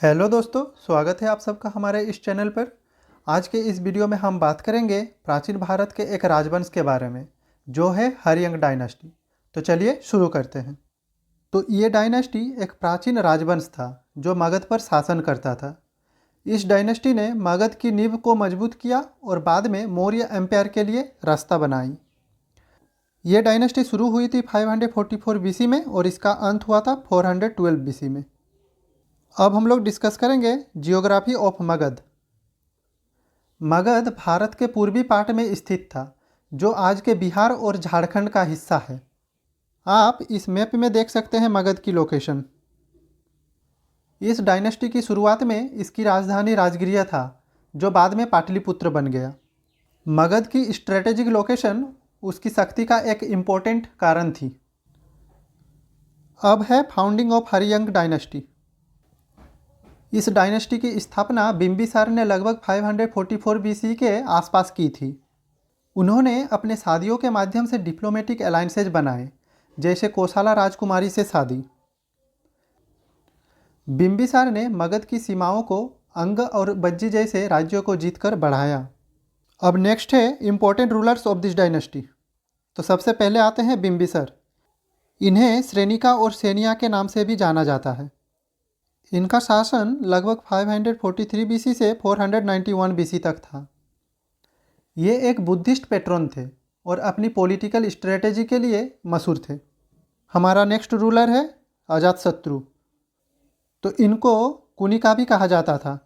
Hello दोस्तों, स्वागत है आप सबका हमारे इस चैनल पर। आज के इस वीडियो में हम बात करेंगे प्राचीन भारत के एक राजवंश के बारे में, जो है हरियंग डायनेस्टी। तो चलिए शुरू करते हैं। तो ये डायनेस्टी एक प्राचीन राजवंश था जो मगध पर शासन करता था। इस डायनेस्टी ने मगध की नींव को मजबूत किया और बाद में मौर्य एम्पायर के लिए रास्ता बनाई। ये डायनेस्टी शुरू हुई थी 544 बीसी में और इसका अंत हुआ था 412 बीसी में। अब हम लोग डिस्कस करेंगे जियोग्राफी ऑफ मगध। मगध भारत के पूर्वी पार्ट में स्थित था, जो आज के बिहार और झारखंड का हिस्सा है। आप इस मैप में देख सकते हैं मगध की लोकेशन। इस डायनेस्टी की शुरुआत में इसकी राजधानी राजगृह था, जो बाद में पाटलिपुत्र बन गया। मगध की स्ट्रेटेजिक लोकेशन उसकी शक्ति का एक इम्पोर्टेंट कारण थी। अब है फाउंडिंग ऑफ हरियंग डायनेस्टी। इस डायनेस्टी की स्थापना बिंबिसार ने लगभग 544 बीसी के आसपास की थी। उन्होंने अपने शादियों के माध्यम से डिप्लोमेटिक अलायंसेज बनाए, जैसे कोसला राजकुमारी से शादी। बिंबिसार ने मगध की सीमाओं को अंग और बज्जी जैसे राज्यों को जीतकर बढ़ाया। अब नेक्स्ट है important rulers of this dynasty. तो सबसे पहले आते हैं बिंबिसार। इन्हें श्रेनिका और सेनिया के नाम से भी जाना जाता है। इनका शासन लगभग 543 बीसी से 491 बीसी तक था। ये एक बुद्धिस्ट पेट्रोन थे और अपनी पॉलिटिकल स्ट्रेटेजी के लिए मशहूर थे। हमारा नेक्स्ट रूलर है अजातशत्रु। तो इनको कुनिका भी कहा जाता था।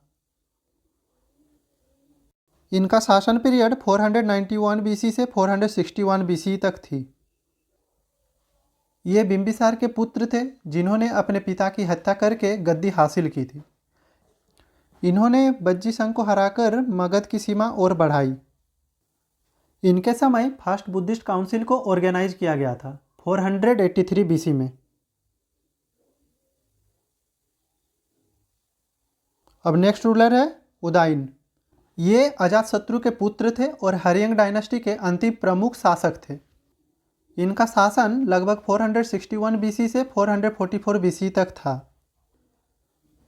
इनका शासन पीरियड 491 बीसी से 461 बीसी तक थी। ये बिंबिसार के पुत्र थे, जिन्होंने अपने पिता की हत्या करके गद्दी हासिल की थी। इन्होंने बज्जी संघ को हराकर मगध की सीमा और बढ़ाई। इनके समय फर्स्ट बुद्धिस्ट काउंसिल को ऑर्गेनाइज किया गया था 483 बीसी में। अब नेक्स्ट रूलर है उदाइन। ये अजातशत्रु के पुत्र थे और हरियंग डायनेस्टी के अंतिम प्रमुख शासक थे। इनका शासन लगभग 461 बीसी से 444 बीसी तक था।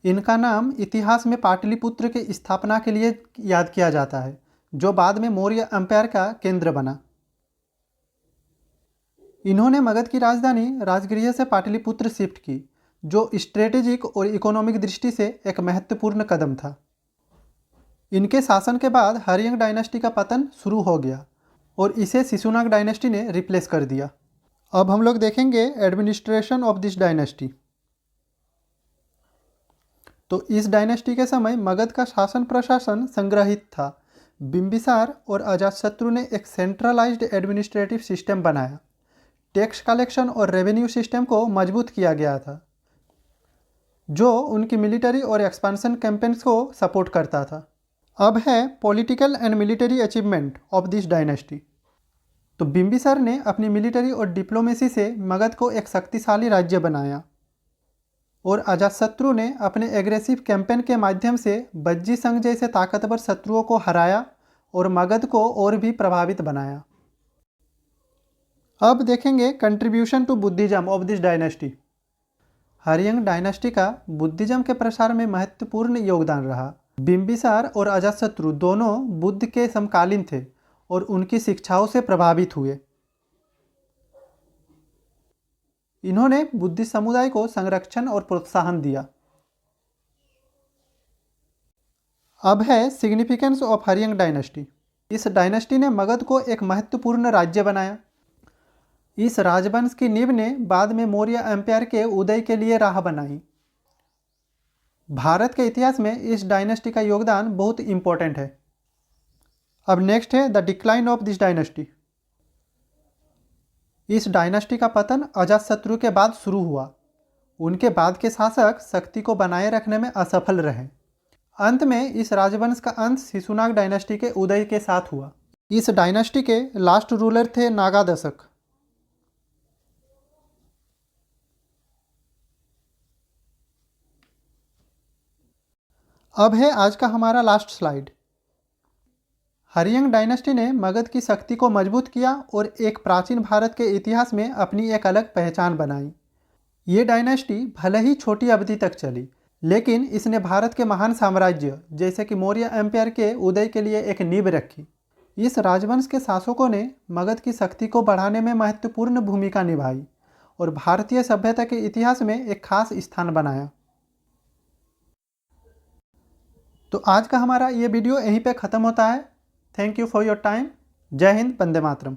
इनका नाम इतिहास में पाटलिपुत्र की स्थापना के लिए याद किया जाता है, जो बाद में मौर्य एम्पायर का केंद्र बना। इन्होंने मगध की राजधानी राजगृह से पाटलिपुत्र शिफ्ट की, जो स्ट्रेटेजिक और इकोनॉमिक दृष्टि से एक महत्वपूर्ण कदम था। इनके शासन के बाद हरियंग डायनेस्टी का पतन शुरू हो गया और इसे शिशुनाग डायनेस्टी ने रिप्लेस कर दिया। अब हम लोग देखेंगे एडमिनिस्ट्रेशन ऑफ दिस डायनेस्टी। तो इस डायनेस्टी के समय मगध का शासन प्रशासन संग्रहित था। बिंबिसार और अजातशत्रु ने एक सेंट्रलाइज्ड एडमिनिस्ट्रेटिव सिस्टम बनाया। टैक्स कलेक्शन और रेवेन्यू सिस्टम को मजबूत किया गया था, जो उनकी मिलिट्री और एक्सपेंशन कैंपेन्स को सपोर्ट करता था। अब है political and military achievement of this dynasty. तो बिंबिसार ने अपनी मिलिट्री और डिप्लोमेसी से मगध को एक शक्तिशाली राज्य बनाया और अजातशत्रु ने अपने एग्रेसिव कैंपेन के माध्यम से बज्जी संघ जैसे ताकतवर शत्रुओं को हराया और मगध को और भी प्रभावित बनाया। अब देखेंगे contribution to Buddhism of this dynasty. Haryanka dynasty का बुद्धिज्म के प्रसार में महत्वपूर्ण योगदान रहा। बिंबिसार और अजातशत्रु दोनों बुद्ध के समकालीन थे और उनकी शिक्षाओं से प्रभावित हुए। इन्होंने बुद्धिस्ट समुदाय को संरक्षण और प्रोत्साहन दिया। अब है सिग्निफिकेंस ऑफ हरियंग डायनेस्टी। इस डायनेस्टी ने मगध को एक महत्वपूर्ण राज्य बनाया। इस राजवंश की नींव ने बाद में मौर्य एम्पायर के उदय के लिए राह बनाई। भारत के इतिहास में इस डायनेस्टी का योगदान बहुत इंपॉर्टेंट है। अब नेक्स्ट है the decline of this dynasty. इस डायनेस्टी का पतन अजातशत्रु के बाद शुरू हुआ। उनके बाद के शासक शक्ति को बनाए रखने में असफल रहे। अंत में इस राजवंश का अंत शिशुनाग डायनेस्टी के उदय के साथ हुआ। इस डायनेस्टी के लास्ट रूलर थे नागा दशक। अब है आज का हमारा लास्ट स्लाइड। हरियंग डायनेस्टी ने मगध की शक्ति को मजबूत किया और एक प्राचीन भारत के इतिहास में अपनी एक अलग पहचान बनाई। ये डायनेस्टी भले ही छोटी अवधि तक चली, लेकिन इसने भारत के महान साम्राज्य जैसे कि मौर्य एम्पायर के उदय के लिए एक नींव रखी। इस राजवंश के शासकों ने मगध की शक्ति को बढ़ाने में महत्वपूर्ण भूमिका निभाई और भारतीय सभ्यता के इतिहास में एक खास स्थान बनाया। तो आज का हमारा ये वीडियो यहीं पे ख़त्म होता है। Thank you for your time. जय हिंद, वंदे मातरम।